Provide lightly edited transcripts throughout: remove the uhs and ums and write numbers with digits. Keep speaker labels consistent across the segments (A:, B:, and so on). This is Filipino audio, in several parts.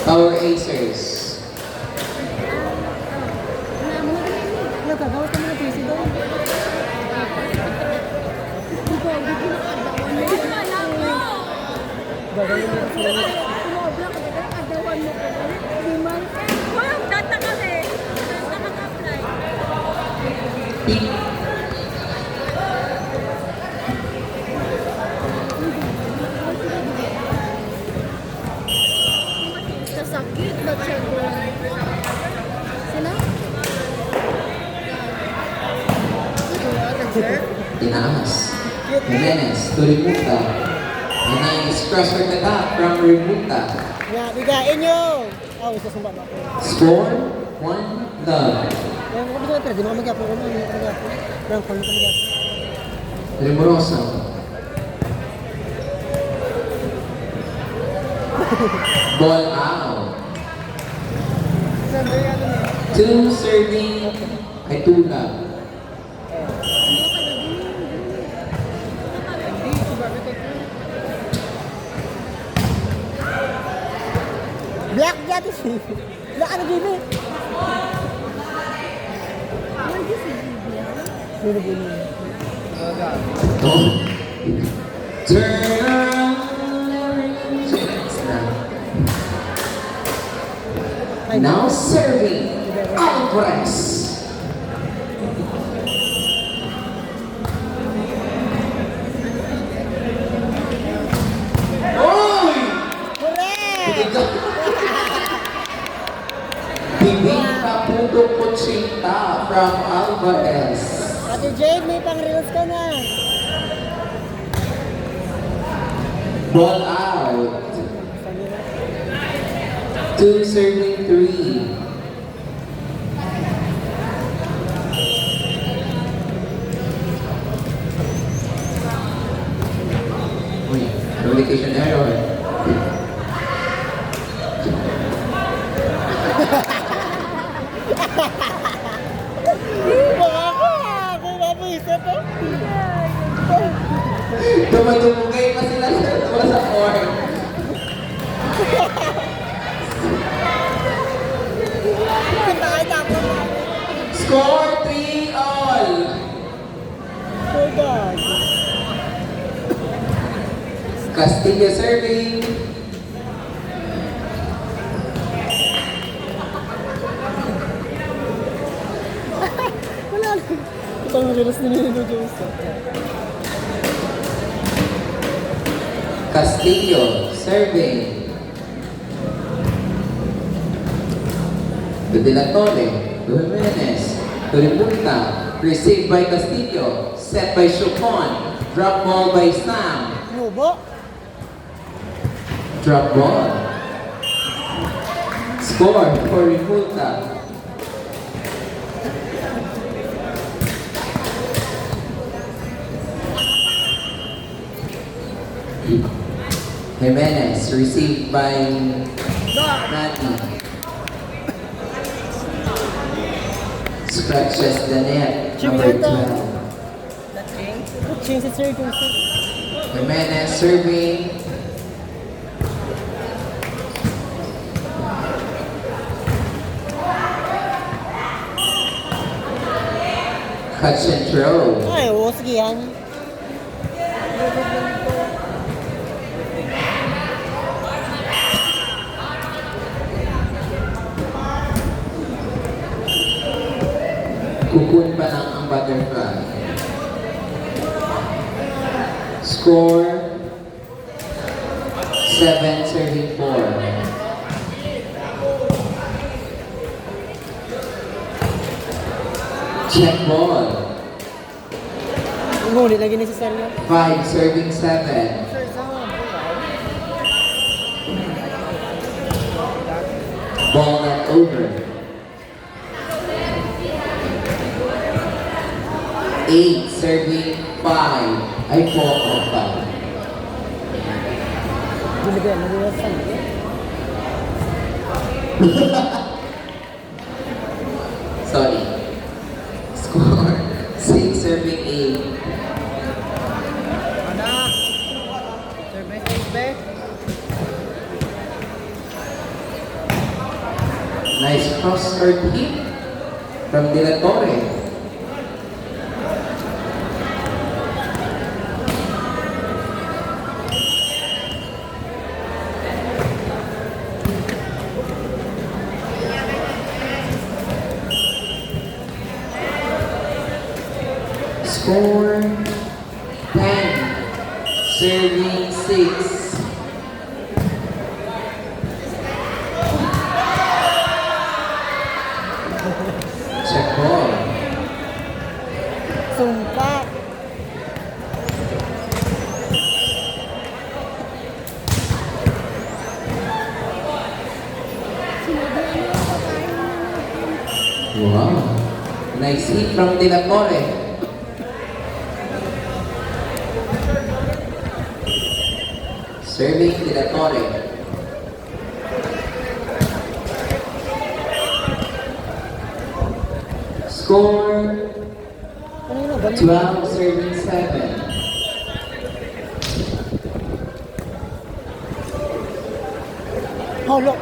A: Power Acers.
B: Nagkagawa ka mga busy doon. Gagawin mo sila.
A: Pink.
C: Sakit ba siya doon? Sila?
A: Tinamas. Jimenez to Remuta. A nice crosser attack from Remuta.
B: Nga, bigain nyo! Oh, isa sumba ba ako?
A: Score 1-0.
B: Kaya mo kami di mo kami gapo ko mo, hindi mo kami gapo. Rank kami kami gapo.
A: Remoroso. Ball out. Two serving ay Tula.
B: Black dati siya. Black ano dito eh. Sino dito?
A: Oh. Turn around. Now serving Alvarez. Oy!
B: Correct!
A: Bibing Kapudok Kuchita from Alvarez.
B: Ate Jade, may pang-reels ka na.
A: Ball out. Two serving three. Uy, communication error.
B: Ako mabuisa to.
A: Tumadumugay pa sila sa court. Score 3-all.
B: Oh God.
A: Castillo serving.
B: Wala lang. Ito ang reels ni Nino Jones.
A: Castillo serving. De La Torre, to Jimenez, to Repunta, received by Castillo, set by Chupon, drop ball by Sam,
B: Nubo.
A: drop ball. Score for Repunta. Jimenez, received by Nati. Scratches the net, number 12.
B: Change the circumstance.
A: Jimenez serving. Catch and throw.
B: Ay, oo, sige yan.
A: Kukun pa lang ang butterfly. Score 7 serving 4. Check ball.
B: Ngunit lagi necessaryo.
A: 5 serving 7. Ball not over. 8 serving 5. Ay po, pa.
B: Diligan, naliwasan.
A: Sorry. Score 6 serving 8.
B: Service.
A: toss or hit from De La Torre. Score 10, serving 6. Check ball.
B: Sumpa.
C: Sinabi ano ako tayo na natin.
A: Wow. Nice hit from De La Torre. Serving De La Torre. Score
B: Kanina ba?
A: 12, serving 7.
B: Holo.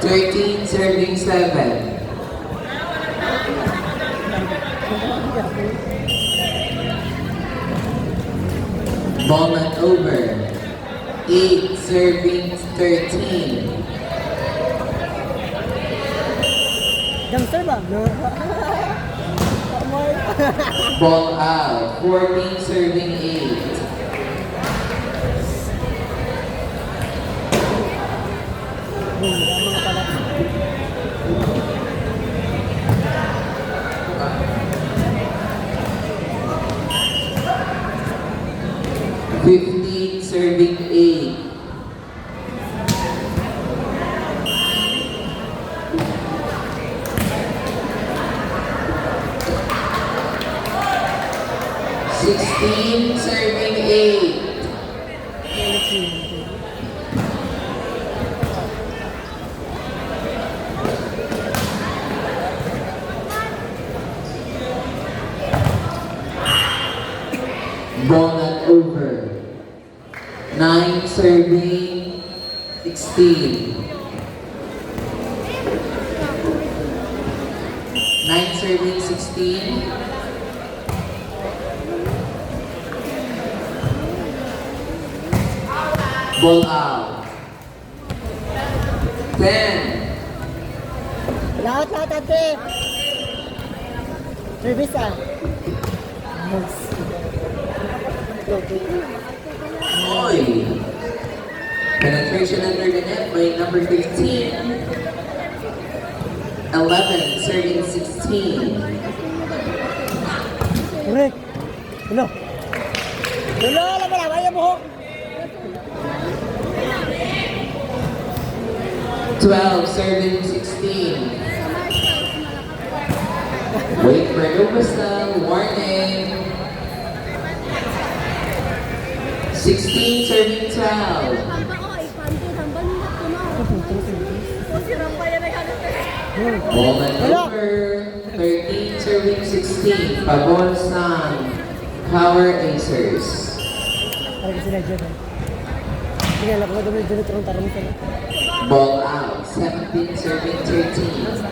A: 13, serving 7. Ball not over. 8, serving 13.
B: Youngster ba? No.
A: Ball out. 14, serving 8.
B: Mga pala.
A: 15, serving 8. Sixteen, serving 8. Ball not over. 9, serving 16. 9, serving 16. Ball out. 10.
B: Lahat ate. Service ah. Nice.
A: Oy. Penetration under the net by number 15. 11, serving 16.
B: Correct. Hello. Hello, alam mo lang. Ayaw mo.
A: 12, serving 16. Wait for Nubasang, warning. 16, serving 12.
C: Hamba ko, ipantin. Hamba nila ko na. O, sirang pa yan ay hanap.
A: Ball and over. 13, serving 16. Pabon Sang, Power Acers.
B: Parang sila dyan. Sige, alam ko na dyan itong tarong sila.
A: Ball out. 17, serving 13.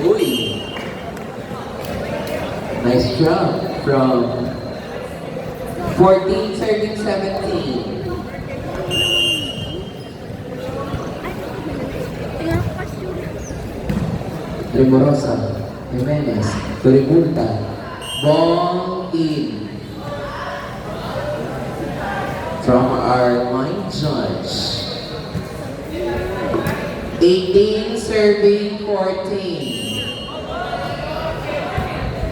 A: Uy. Nice job from 14, serving 17.
C: Tingnan ko kasi yun.
A: Remorosa, Jimenez, Toribulta, ball in. From our mind judge. 18, serving 14.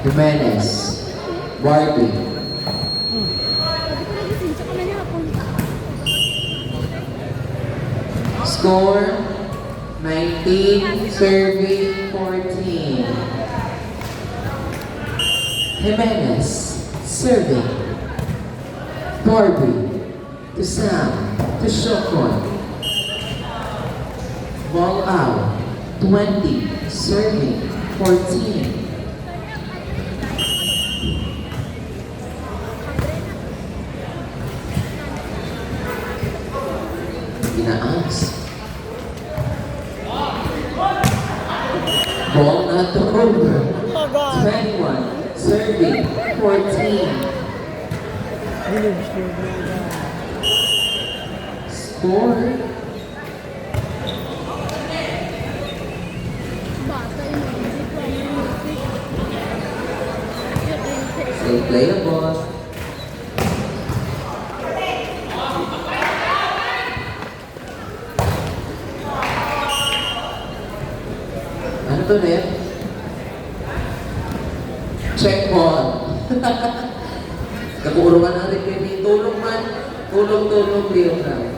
A: Jimenez, Barbie,
C: Sabi ko nagising, tsaka na niya hapon.
A: score 19, serving 14. Jimenez, serving. Barbie, to Sam, to Shokon. Ball out, 20, serving 14. Inaas. Ball not to over.
B: Oh God!
A: 21, serving 14.
B: Bilibs niyo.
A: Score.
C: Bata yung music, walang music. Yung intake.
A: Still playable. Ano to, Ref? Check ball. Kakuruan ang referee. Tulong man. Tulong, Leo Brown.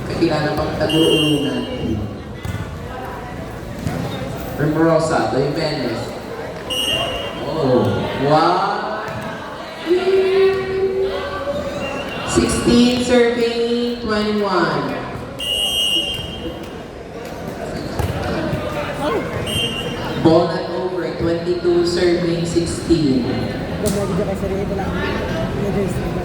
A: Kakilala pang tag-uulunan. Remorosa, the Jimenez. Oh, wow. 16 serving 21. Ball not over 22 serving 16.
B: Gumagod ka sa rin. Wala akong nag-raise na ba?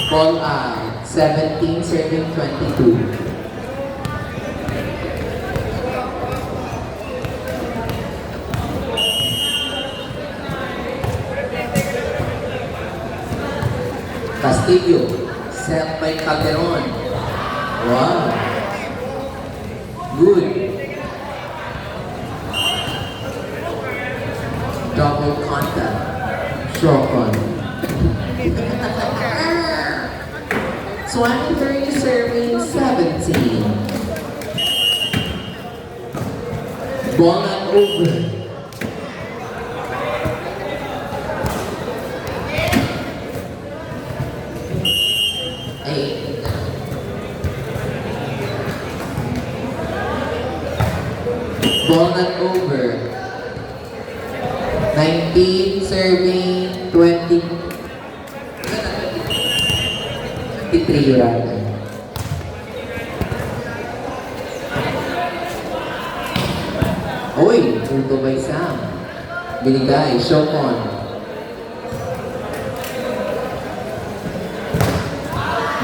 A: Ball out 17 serving 22. Castillo, set by Calderon. Wow. Good. Double contact. Short one. Swan 30 serving 17. Ball not over. Ball not over. 19 serving 20. 23 yun natin. Uy, punto by Sam. Binigay, Shokon.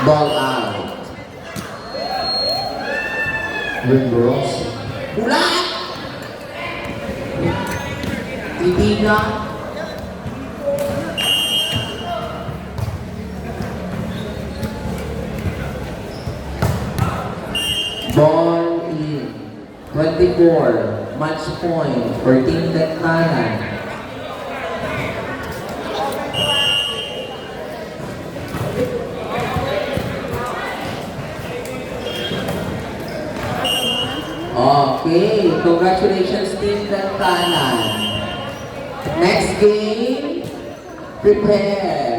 A: Ball out. Rimbrose. Ulat! Ibigan. Ball in. 24. Match point for Team Tectanan. Okay, congratulations Team Tectanan. Next game, prepare.